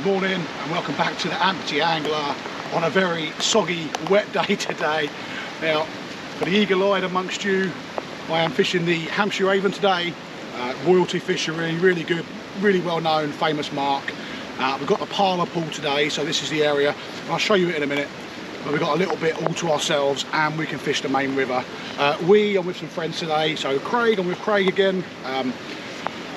Good morning and welcome back to the Amputee Angler on a very soggy, wet day today. Now, for the eagle-eyed amongst you, I am fishing the Hampshire Avon today. Royalty fishery, really good, really well known, famous mark. We've got the parlour pool today, so this is the area. I'll show you it in a minute. But we've got a little bit all to ourselves and we can fish the main river. I'm with some friends today, so Craig, I'm with Craig again.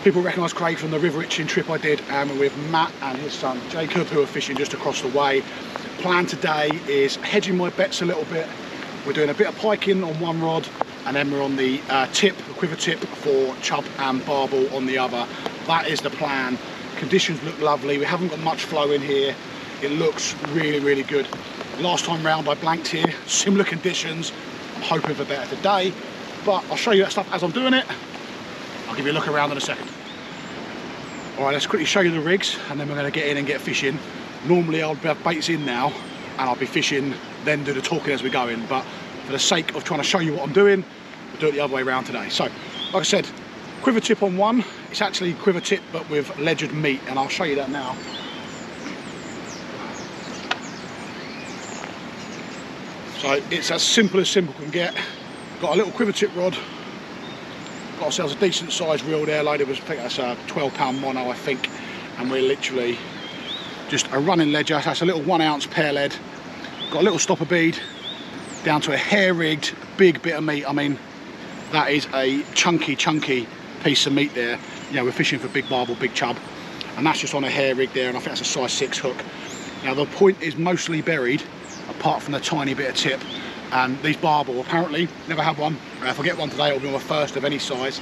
People recognise Craig from the river itching trip I did, and we're with Matt and his son Jacob, who are fishing just across the way. Plan today is hedging my bets a little bit. We're doing a bit of piking on one rod, and then we're on the quiver tip for chub and barbel on the other. That is the plan. Conditions look lovely. We haven't got much flow in here. It looks really, really good. Last time round I blanked here, similar conditions. I'm hoping for better today, but I'll show you that stuff as I'm doing it. I'll give you a look around in a second. All right, let's quickly show you the rigs and then we're going to get in and get fishing. Normally I'll have baits in now and I'll be fishing, then do the talking as we go in, but for the sake of trying to show you what I'm doing, we'll do it the other way around today. So, like I said, quiver tip on one. It's actually quiver tip but with ledgered meat, and I'll show you that now. So it's as simple can get. Got a little quiver tip rod. Got ourselves a decent sized reel there, loaded with, I think that's a 12-pound mono, I think, and we're literally just a running ledger. That's a little 1 ounce pear lead. Got a little stopper bead down to a hair rigged big bit of meat. I mean, that is a chunky piece of meat there. You know, we're fishing for big barbel, big chub, and that's just on a hair rig there, and I think that's a size 6 hook. Now the point is mostly buried, apart from the tiny bit of tip. And these barbel, apparently, never had one. If I get one today, it'll be my first of any size.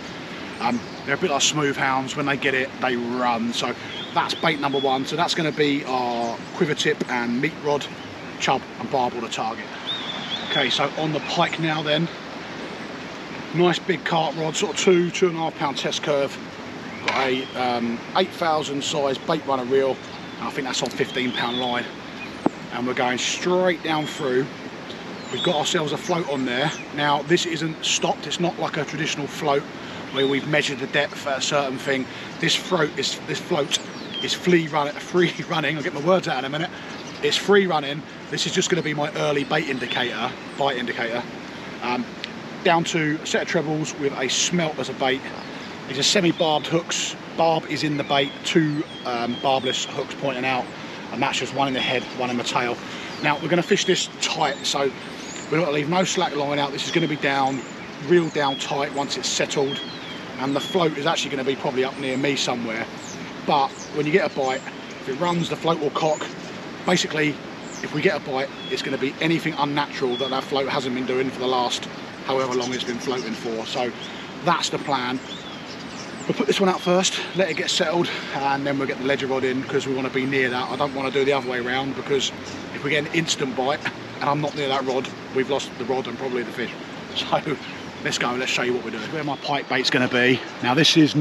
They're a bit like smooth hounds. When they get it, they run. So that's bait number one. So that's going to be our quiver tip and meat rod, chub and barbel to target. Okay, so on the pike now then. Nice big cart rod, sort of 2.5 pound test curve. Got a 8,000 size bait runner reel. And I think that's on 15-pound line. And we're going straight down through. We've got ourselves a float on there. Now this isn't stopped, it's not like a traditional float where we've measured the depth at a certain thing. This float is free running, I'll get my words out in a minute. It's free running. This is just going to be my early bite indicator. Down to a set of trebles with a smelt as a bait. These are semi-barbed hooks. Barb is in the bait, 2 barbless hooks pointing out, and that's just one in the head, one in the tail. Now we're going to fish this tight, so we're not going to leave no slack line out. This is going to be down, real down tight once it's settled, and the float is actually going to be probably up near me somewhere. But when you get a bite, if it runs, the float will cock. Basically, if we get a bite, it's going to be anything unnatural that that float hasn't been doing for the last however long it's been floating for. So that's the plan. We'll put this one out first, let it get settled, and then we'll get the ledger rod in because we want to be near that. I don't want to do the other way around, because if we get an instant bite and I'm not near that rod, we've lost the rod and probably the fish. So let's go and let's show you what we're doing. Where my pike bait's going to be. Now this is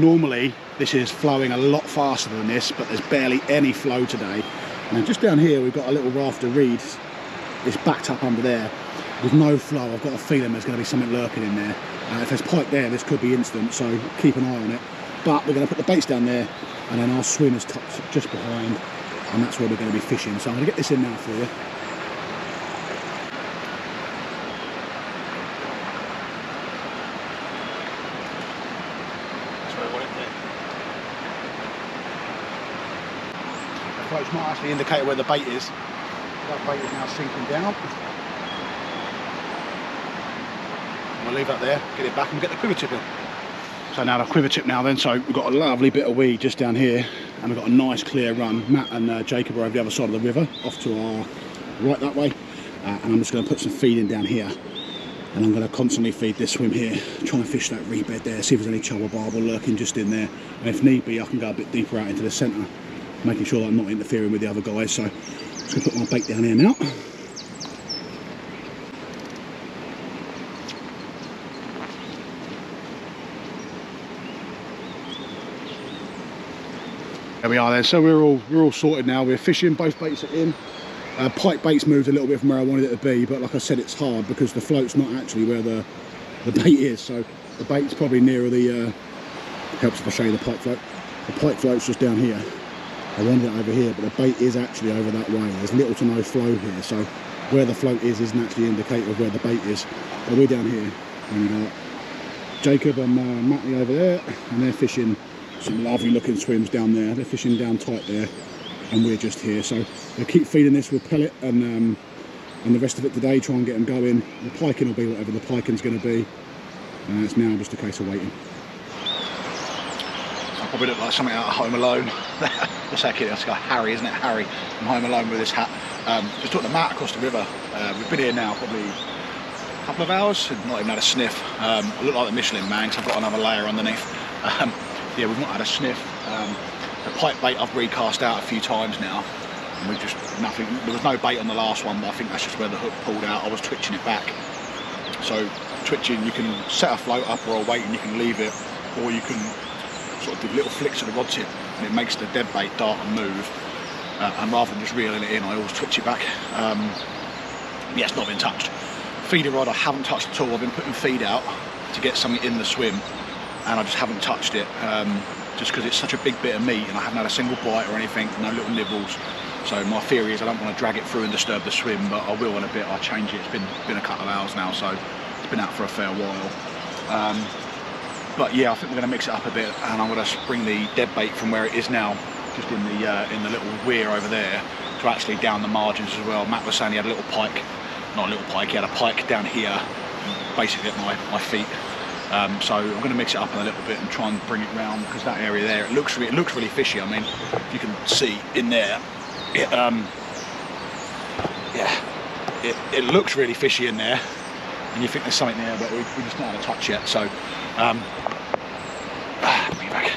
flowing a lot faster than this, but there's barely any flow today. And then just down here we've got a little raft of reeds. It's backed up under there with no flow. I've got a feeling there's going to be something lurking in there. If there's pike there, this could be instant, so keep an eye on it. But we're going to put the baits down there, and then our swim is tucked just behind, and that's where we're going to be fishing. So I'm going to get this in now for you. That's where I want it there. The float's not actually indicating where the bait is. That bait is now sinking down. We'll leave that there, get it back and we'll get the quiver tip in. So now the quiver tip now then, so we've got a lovely bit of weed just down here, and we've got a nice clear run. Matt and Jacob are over the other side of the river, off to our right that way, and I'm just going to put some feed in down here, and I'm going to constantly feed this swim here, try and fish that reed bed there, see if there's any chub or barbel lurking just in there, and if need be I can go a bit deeper out into the centre, making sure that I'm not interfering with the other guys. So I'm just going to put my bait down here now. There we are then, so we're all sorted now. We're fishing, both baits are in. Pike bait's moved a little bit from where I wanted it to be, but like I said, it's hard because the float's not actually where the bait is. So the bait's probably nearer the, helps if I show you the pike float. The pike float's just down here. I wanted it over here, but the bait is actually over that way. There's little to no flow here, so where the float is isn't actually an indicator of where the bait is. But we're down here, and Jacob and Matty over there, and they're fishing some lovely looking swims down there. They're fishing down tight there, and we're just here. So we'll keep feeding this with pellet and the rest of it today, try and get them going. The piking will be whatever the piking's going to be, and it's now just a case of waiting. I probably look like something out of Home Alone. What's that kid? That's got Harry, isn't it? Harry from Home Alone with his hat. Just took the mat across the river. We've been here now probably a couple of hours and not even had a sniff. I look like the Michelin man because I've got another layer underneath. Yeah, we've not had a sniff. The pike bait I've recast out a few times now, and we've just nothing. There was no bait on the last one, but I think that's just where the hook pulled out. I was twitching it back. So twitching, you can set a float up or a weight and you can leave it, or you can sort of do little flicks of the rod tip and it makes the dead bait dart and move. And rather than just reeling it in, I always twitch it back. Yeah, it's not been touched. Feeder rod I haven't touched at all. I've been putting feed out to get something in the swim, and I just haven't touched it, just because it's such a big bit of meat and I haven't had a single bite or anything, no little nibbles. So my theory is I don't want to drag it through and disturb the swim, but I will in a bit. I'll change it. It's been a couple of hours now, so it's been out for a fair while. But yeah, I think we're going to mix it up a bit, and I'm going to bring the dead bait from where it is now, just in the little weir over there, to actually down the margins as well. Matt was saying he had a little pike, not a little pike, he had a pike down here, basically at my feet. So I'm going to mix it up a little bit and try and bring it round, because that area there, it looks really fishy. I mean, you can see in there, it looks really fishy in there, and you think there's something there, but we just not had a touch yet. So bring it back.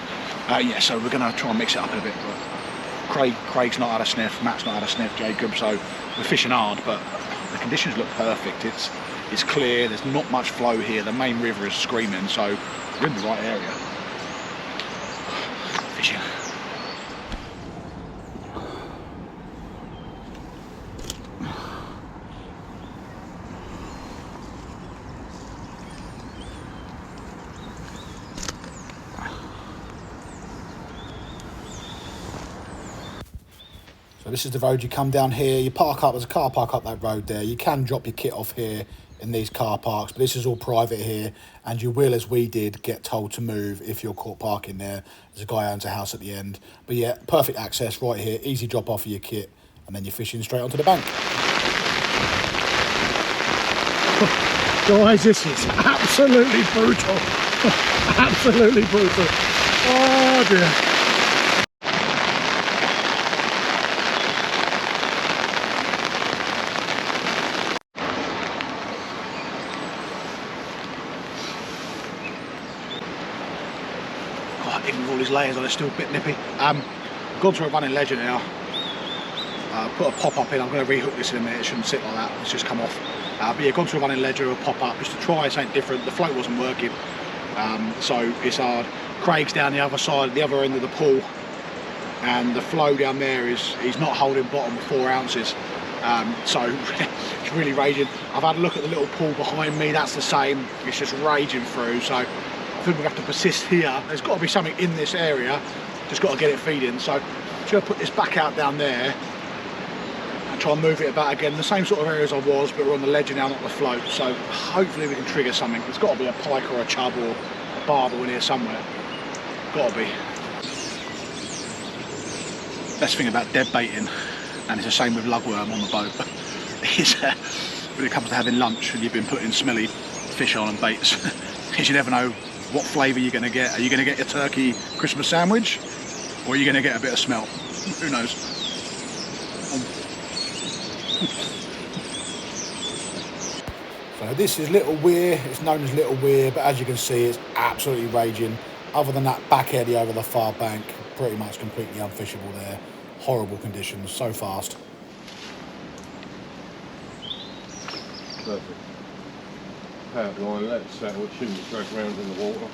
Yeah, so we're going to try and mix it up a bit. But Craig's not had a sniff, Matt's not had a sniff, Jacob. So we're fishing hard, but the conditions look perfect. It's clear. There's not much flow here. The main river is screaming, so we're in the right area. Fishing. So this is the road. You come down here, you park up, there's a car park up that road there. You can drop your kit off here in these car parks, but this is all private here, and you will, as we did, get told to move if you're caught parking there. There's a guy who owns a house at the end. But yeah, perfect access right here, easy drop off of your kit, and then you're fishing straight onto the bank. Guys, this is absolutely brutal. Absolutely brutal. Oh dear. Even with all these layers on, it's still a bit nippy. Gone to a running ledger now. Put a pop up in. I'm going to rehook this in a minute. It shouldn't sit like that. It's just come off. But yeah, gone to a running ledger, a pop up just to try something different. The float wasn't working, so it's hard. Craig's down the other side, the other end of the pool, and the flow down there he's not holding bottom with 4 ounces. So it's really raging. I've had a look at the little pool behind me. That's the same. It's just raging through. So I think we have to persist here. There's got to be something in this area, just got to get it feeding. So I'm just going to put this back out down there and try and move it about again, the same sort of areas I was, but we're on the ledger now, not the float. So hopefully we can trigger something. There's got to be a pike or a chub or a barbel in here somewhere. Got to be. Best thing about dead baiting, and it's the same with lugworm on the boat, is when it comes to having lunch and you've been putting smelly fish on and baits, is you never know what flavour you're going to get. Are you going to get your turkey Christmas sandwich, or are you going to get a bit of smell? Who knows? So this is Little Weir. It's known as Little Weir, but as you can see, it's absolutely raging. Other than that back eddy over the far bank, pretty much completely unfishable there. Horrible conditions, so fast. Perfect. Pout line, let it settle, it shouldn't drag around in the water.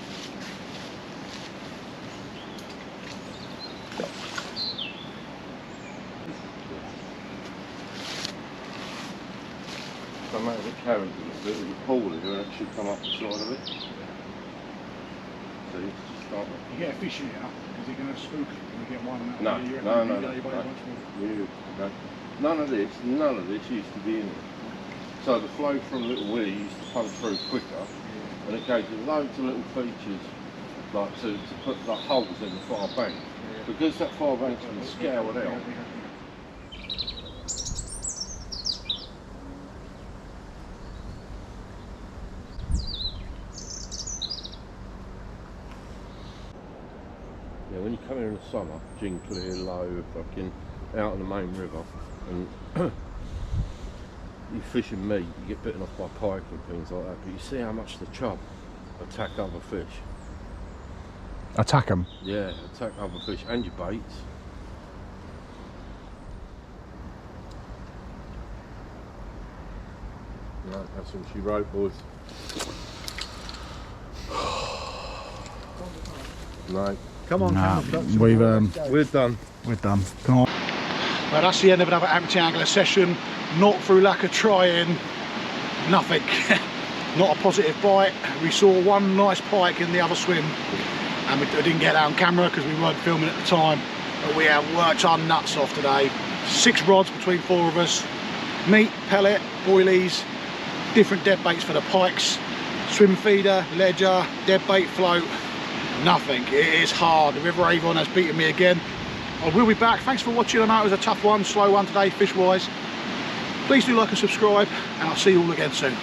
Come out of the carriage a little bit, the pole here, it should come up the side of it. See? aren't You get a fish in here, is he going to spook when you get one? No, you reckon no, you no, go no, your way no. once more? You, no. None of this used to be in here. So the flow from Little Willie used to come through quicker, and it gave you loads of little features, like to put the holes in the far bank. Because that far bank's been scoured out. Yeah, when you come here in the summer, gin clear, low, fucking out on the main river, and you fish in meat, you get bitten off by pike and things like that, but you see how much the chub attack other fish. Attack them? Yeah, attack other fish and your baits. Right, that's all she wrote, boys. No. Come on, nah, We're done. we're done. Come on. Well, that's the end of another Amputee Angler session. Not through lack of trying, nothing. Not a positive bite. We saw one nice pike in the other swim, and we didn't get that on camera because we weren't filming at the time. But we have worked our nuts off today. 6 rods between 4 of us. Meat, pellet, boilies, different dead baits for the pikes, swim feeder, ledger, dead bait float. Nothing. It is hard. The River Avon has beaten me again. I will be back. Thanks for watching. I know it was a tough one, slow one today, fish wise. Please do like and subscribe, and I'll see you all again soon.